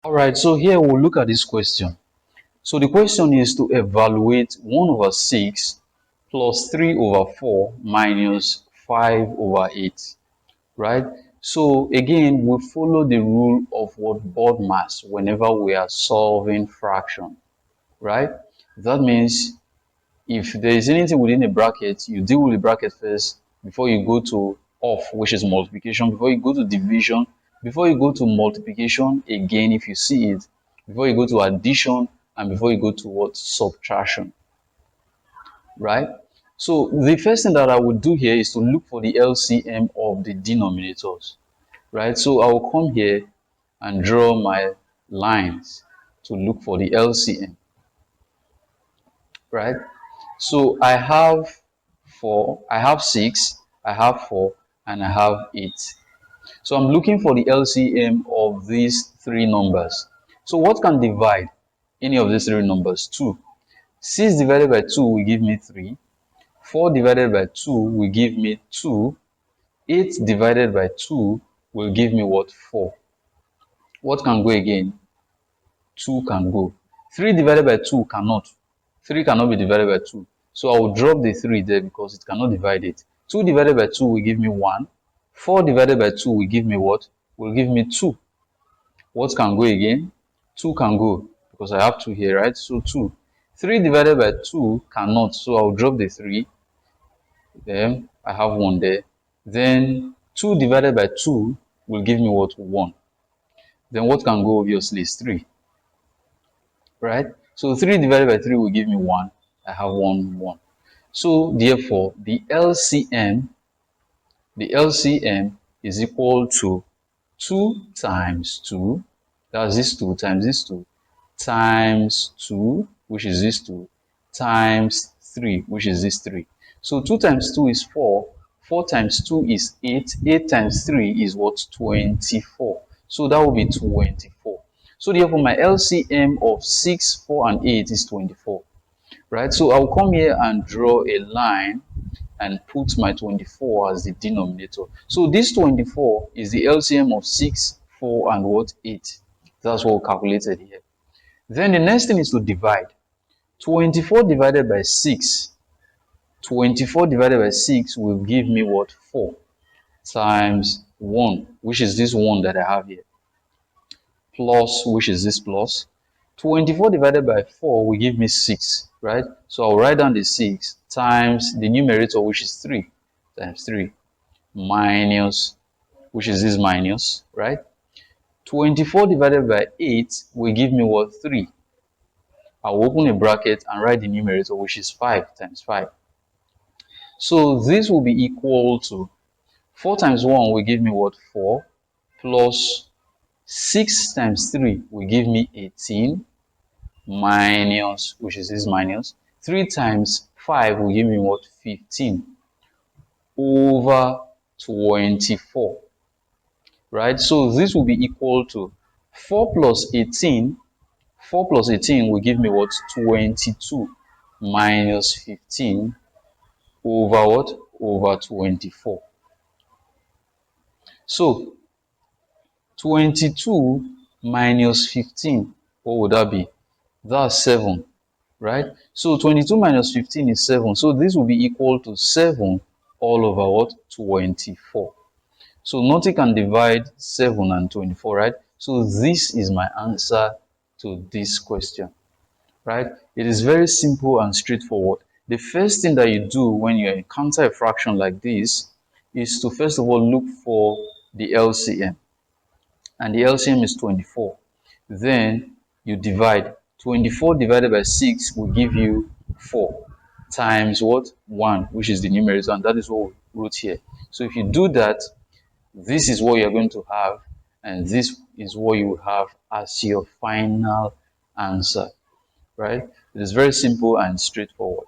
Alright, so here we'll look at this question. So the question is to evaluate 1 over 6 plus 3 over 4 minus 5 over 8, right? So again, we follow the rule of what board mass whenever we are solving fraction, right? That means if there is anything within a bracket, you deal with the bracket first before you go to off, which is multiplication, before you go to division, before you go to multiplication again if you see it, before you go to addition, and before you go to what? Subtraction, right? So the first thing that I would do here is to look for the LCM of the denominators, right? So I will come here and draw my lines to look for the LCM, right? So I have 4, I have 6, I have 4, and I have 8. So I'm looking for the LCM of these three numbers. So what can divide any of these three numbers? 2. 6 divided by 2 will give me 3. 4 divided by 2 will give me 2. 8 divided by 2 will give me what? 4. What can go again? 2 can go. 3 divided by 2 cannot. 3 cannot be divided by 2. So I will drop the 3 there because it cannot divide it. 2 divided by 2 will give me 1. 4 divided by 2 will give me what? Will give me 2. What can go again? 2 can go because I have 2 here, right? So 2. 3 divided by 2 cannot. So I will drop the 3. Then I have 1 there. Then 2 divided by 2 will give me what? 1. Then what can go obviously is 3. Right? So 3 divided by 3 will give me 1. I have 1, 1. So therefore, the LCM is equal to 2 times 2, that's this 2 times this 2, times 2, which is this 2, times 3, which is this 3. So 2 times 2 is 4, 4 times 2 is 8, 8 times 3 is what? 24. So that will be 24. So therefore, my LCM of 6, 4, and 8 is 24, right? So I'll come here and draw a line and put my 24 as the denominator. So this 24 is the LCM of 6, 4, and what? 8. That's what we calculated here. Then the next thing is to divide. 24 divided by 6. 24 divided by 6 will give me what? 4 times 1, which is this 1 that I have here, plus, which is this plus. 24 divided by 4 will give me 6, right? So I'll write down the 6 times the numerator, which is 3, times 3, minus, which is this minus, right? 24 divided by 8 will give me what? 3. I'll open a bracket and write the numerator, which is 5 times 5. So this will be equal to 4 times 1 will give me what? 4, plus 6 times 3 will give me 18, minus, which is this minus, 3 times 5 will give me what? 15 over 24, right? So this will be equal to 4 plus 18. 4 plus 18 will give me what? 22 minus 15 over what? Over 24. So 22 minus 15, what would that be? That's 7, right? So 22 minus 15 is 7. So this will be equal to 7 all over what? 24. So nothing can divide 7 and 24, right? So this is my answer to this question, right? It is very simple and straightforward. The first thing that you do when you encounter a fraction like this is to first of all look for the LCM. And the LCM is 24. Then you divide. 24 divided by 6 will give you 4 times what? 1, which is the numerator, and that is what we wrote here. So if you do that, this is what you're going to have, and this is what you will have as your final answer, right? It is very simple and straightforward.